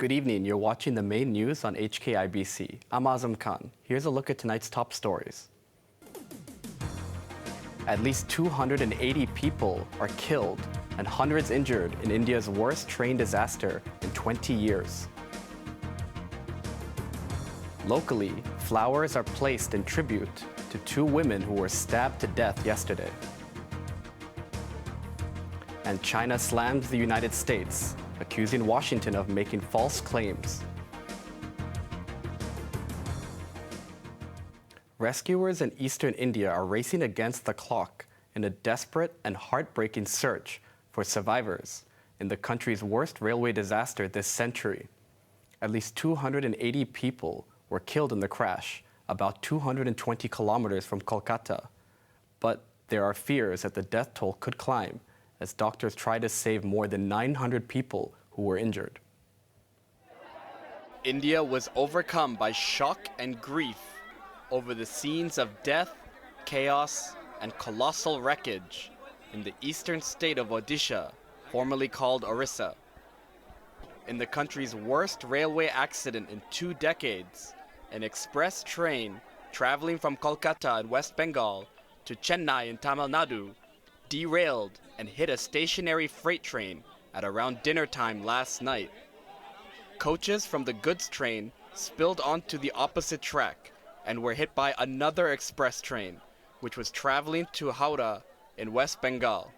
Good evening. You're watching the main news on HKIBC. I'm Azam Khan. Here's a look at tonight's top stories. At least 280 people are killed and hundreds injured in India's worst train disaster in 20 years. Locally, flowers are placed in tribute to two women who were stabbed to death yesterday. And China slams the United States, accusing Washington of making false claims. Rescuers in eastern India are racing against the clock in a desperate and heartbreaking search for survivors in the country's worst railway disaster this century. At least 280 people were killed in the crash, about 220 kilometers from Kolkata. But there are fears that the death toll could climb as doctors try to save more than 900 people who were injured. India was overcome by shock and grief over the scenes of death, chaos, and colossal wreckage in the eastern state of Odisha, formerly called Orissa. In the country's worst railway accident in 2 decades, an express train traveling from Kolkata in West Bengal to Chennai in Tamil Nadu derailed and hit a stationary freight train at around dinner time last night. Coaches from the goods train spilled onto the opposite track and were hit by another express train, which was traveling to Howrah in West Bengal.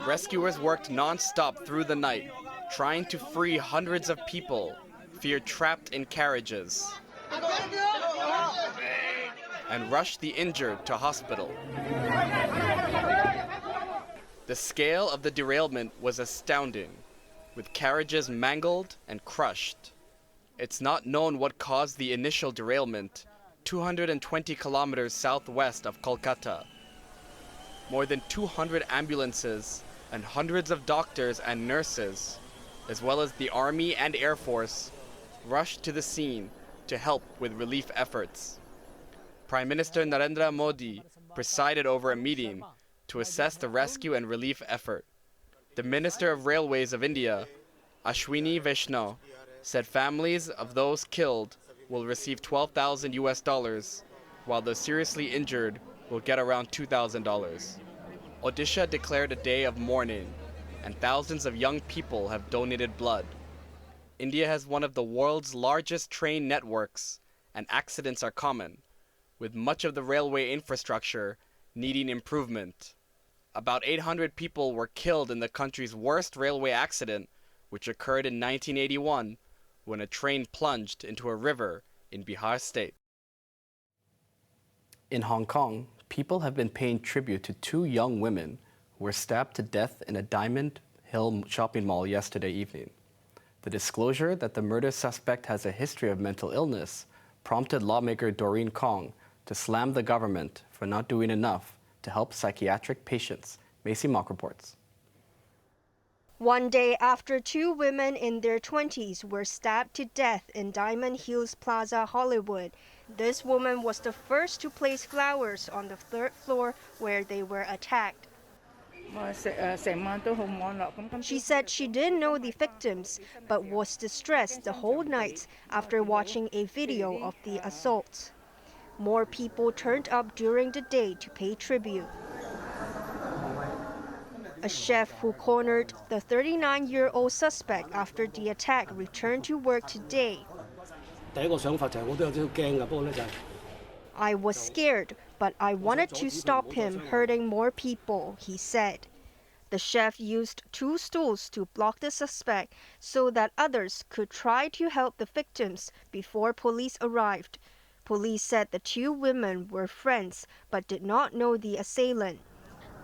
Rescuers worked non-stop through the night, trying to free hundreds of people feared trapped in carriages, and rushed the injured to hospital. The scale of the derailment was astounding, with carriages mangled and crushed. It's not known what caused the initial derailment, 220 kilometers southwest of Kolkata. More than 200 ambulances and hundreds of doctors and nurses, as well as the Army and Air Force, rushed to the scene to help with relief efforts. Prime Minister Narendra Modi presided over a meeting to assess the rescue and relief effort. The Minister of Railways of India, Ashwini Vaishnaw, said families of those killed will receive $12,000, while the seriously injured will get around $2,000. Odisha declared a day of mourning, and thousands of young people have donated blood. India has one of the world's largest train networks, and accidents are common, with much of the railway infrastructure needing improvement. About 800 people were killed in the country's worst railway accident, which occurred in 1981 when a train plunged into a river in Bihar state. In Hong Kong, people have been paying tribute to 2 young women who were stabbed to death in a Diamond Hill shopping mall yesterday evening. The disclosure that the murder suspect has a history of mental illness prompted lawmaker Doreen Kong to slam the government for not doing enough to help psychiatric patients. Macy Mock reports. One day after 2 women in their 20s were stabbed to death in Diamond Hills Plaza, Hollywood, this woman was the first to place flowers on the 3rd floor where they were attacked. She said she didn't know the victims, but was distressed the whole night after watching a video of the assault. More people turned up during the day to pay tribute. A chef who cornered the 39-year-old suspect after the attack returned to work today. I was scared, but I wanted to stop him hurting more people, he said. The chef used 2 stools to block the suspect so that others could try to help the victims before police arrived. Police said the 2 women were friends but did not know the assailant.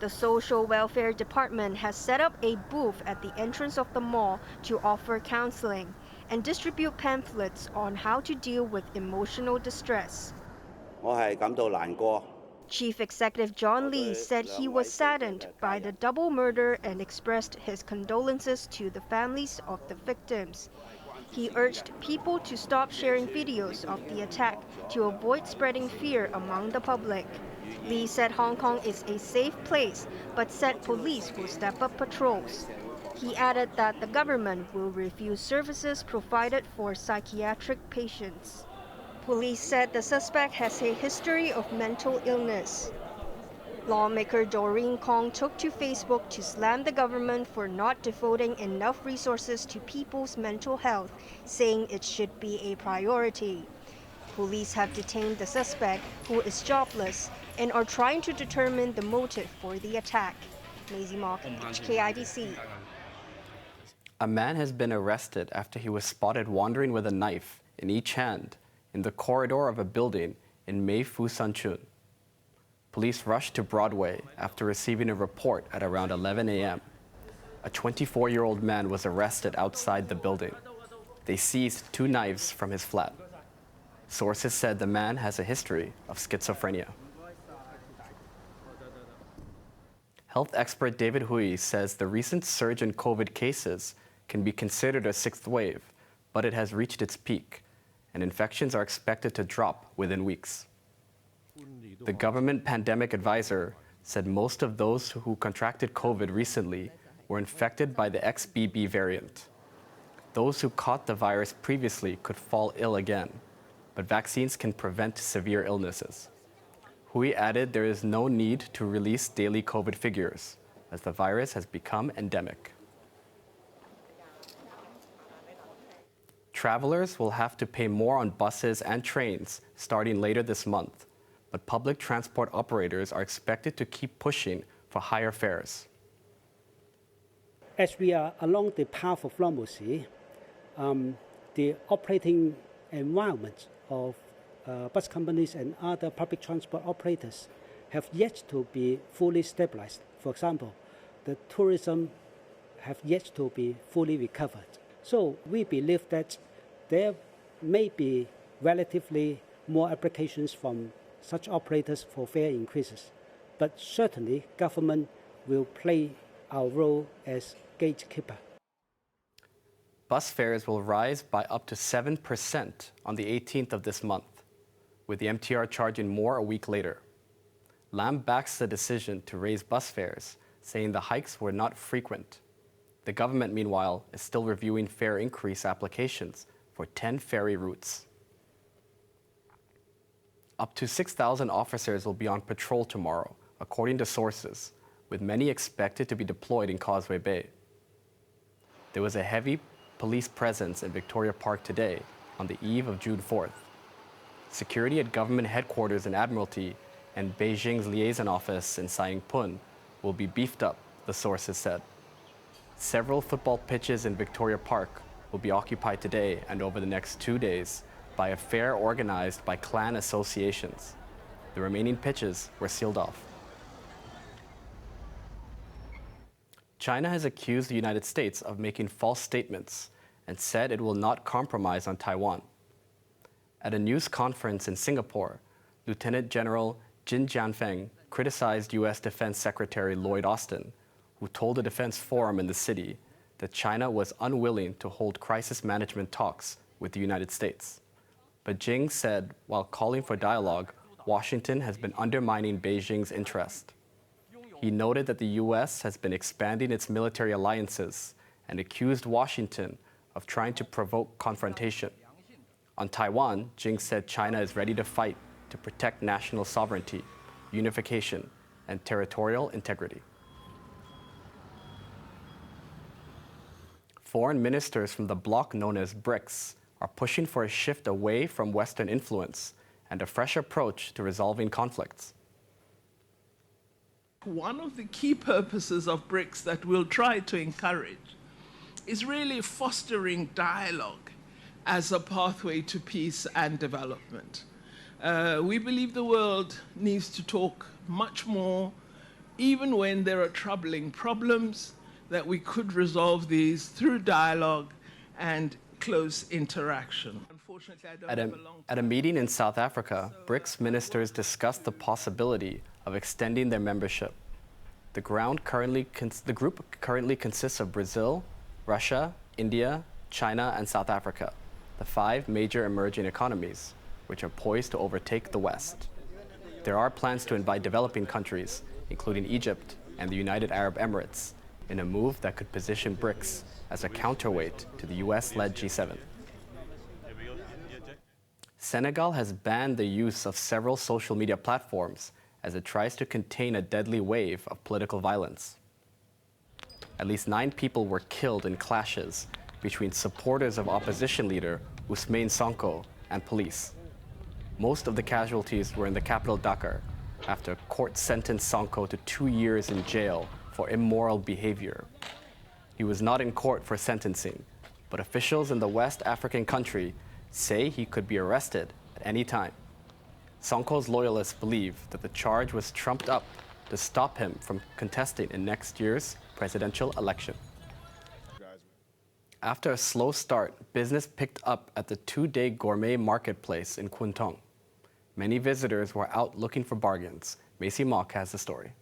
The Social Welfare Department has set up a booth at the entrance of the mall to offer counseling and distribute pamphlets on how to deal with emotional distress. Chief Executive John Lee said he was saddened by the double murder and expressed his condolences to the families of the victims. He urged people to stop sharing videos of the attack to avoid spreading fear among the public. Lee said Hong Kong is a safe place, but said police will step up patrols. He added that the government will refuse services provided for psychiatric patients. Police said the suspect has a history of mental illness. Lawmaker Doreen Kong took to Facebook to slam the government for not devoting enough resources to people's mental health, saying it should be a priority. Police have detained the suspect, who is jobless, and are trying to determine the motive for the attack. Maisie Mock, HKIBC. A man has been arrested after he was spotted wandering with a knife in each hand in the corridor of a building in Mei Fu San Chun. Police rushed to Broadway after receiving a report at around 11 a.m. A 24-year-old man was arrested outside the building. They seized 2 knives from his flat. Sources said the man has a history of schizophrenia. Health expert David Hui says the recent surge in COVID cases can be considered a 6th wave, but it has reached its peak, and infections are expected to drop within weeks. The government pandemic advisor said most of those who contracted COVID recently were infected by the XBB variant. Those who caught the virus previously could fall ill again, but vaccines can prevent severe illnesses. Hui added there is no need to release daily COVID figures, as the virus has become endemic. Travelers will have to pay more on buses and trains starting later this month, but public transport operators are expected to keep pushing for higher fares. As we are along the path of normalcy, the operating environment of bus companies and other public transport operators have yet to be fully stabilized. For example, the tourism have yet to be fully recovered. So we believe that there may be relatively more applications from such operators for fare increases, but certainly government will play our role as gatekeeper. Bus fares will rise by up to 7% on the 18th of this month, with the MTR charging more a week later. Lam backs the decision to raise bus fares, saying the hikes were not frequent. The government, meanwhile, is still reviewing fare increase applications for 10 ferry routes. Up to 6,000 officers will be on patrol tomorrow, according to sources, with many expected to be deployed in Causeway Bay. There was a heavy police presence in Victoria Park today on the eve of June 4th. Security at government headquarters in Admiralty and Beijing's liaison office in Sai Ying Pun will be beefed up, the sources said. Several football pitches in Victoria Park will be occupied today and over the next 2 days by a fair organized by clan associations. The remaining pitches were sealed off. China has accused the United States of making false statements and said it will not compromise on Taiwan. At a news conference in Singapore, Lieutenant General Jin Jianfeng criticized U.S. Defense Secretary Lloyd Austin, who told a defense forum in the city that China was unwilling to hold crisis management talks with the United States. But Jing said, while calling for dialogue, Washington has been undermining Beijing's interest. He noted that the U.S. has been expanding its military alliances and accused Washington of trying to provoke confrontation. On Taiwan, Jing said China is ready to fight to protect national sovereignty, unification, and territorial integrity. Foreign ministers from the bloc known as BRICS are pushing for a shift away from Western influence and a fresh approach to resolving conflicts. One of the key purposes of BRICS that we'll try to encourage is really fostering dialogue as a pathway to peace and development. We believe the world needs to talk much more, even when there are troubling problems, that we could resolve these through dialogue and close interaction. Unfortunately, I don't have a long At a meeting in South Africa, BRICS ministers discussed the possibility of extending their membership. The group currently consists of Brazil, Russia, India, China, and South Africa, the 5 major emerging economies, which are poised to overtake the West. There are plans to invite developing countries, including Egypt and the United Arab Emirates, in a move that could position BRICS as a counterweight to the US-led G7. Senegal has banned the use of several social media platforms as it tries to contain a deadly wave of political violence. At least 9 people were killed in clashes between supporters of opposition leader Ousmane Sonko and police. Most of the casualties were in the capital Dakar after a court sentenced Sonko to 2 years in jail for immoral behavior. He was not in court for sentencing, but officials in the West African country say he could be arrested at any time. Sonko's loyalists believe that the charge was trumped up to stop him from contesting in next year's presidential election. After a slow start, business picked up at the 2-day gourmet marketplace in Kuntong. Many visitors were out looking for bargains. Macy Mock has the story.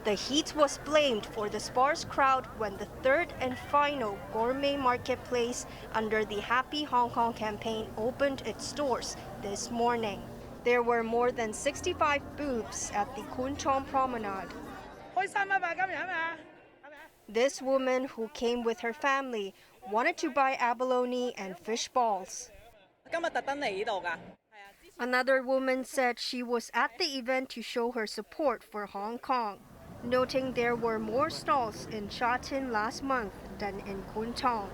The heat was blamed for the sparse crowd when the third and final gourmet marketplace under the Happy Hong Kong campaign opened its doors this morning. There were more than 65 booths at the Kuntong Promenade. This woman, who came with her family, wanted to buy abalone and fish balls. Another woman said she was at the event to show her support for Hong Kong, noting there were more stalls in Sha Tin last month than in Kuntong.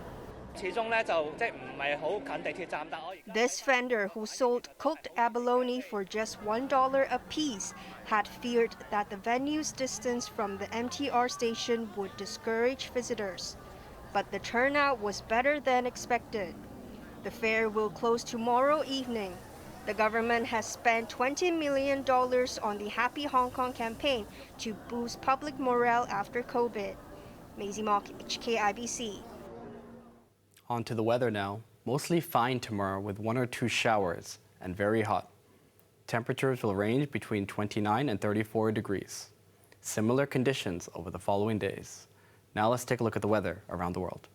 This vendor, who sold cooked abalone for just $1 a piece, had feared that the venue's distance from the MTR station would discourage visitors. But the turnout was better than expected. The fair will close tomorrow evening. The government has spent $20 million on the Happy Hong Kong campaign to boost public morale after COVID. Maisie Mock, HKIBC. On to the weather now. Mostly fine tomorrow with 1 or 2 showers and very hot. Temperatures will range between 29 and 34 degrees. Similar conditions over the following days. Now let's take a look at the weather around the world.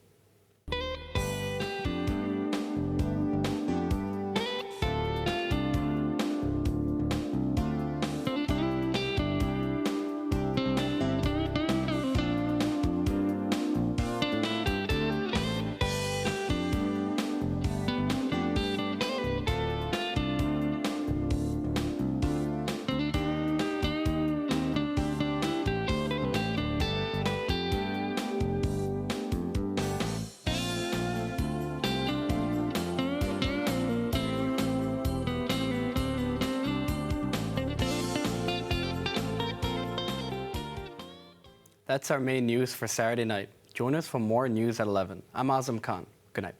That's our main news for Saturday night. Join us for more news at 11. I'm Azam Khan. Good night.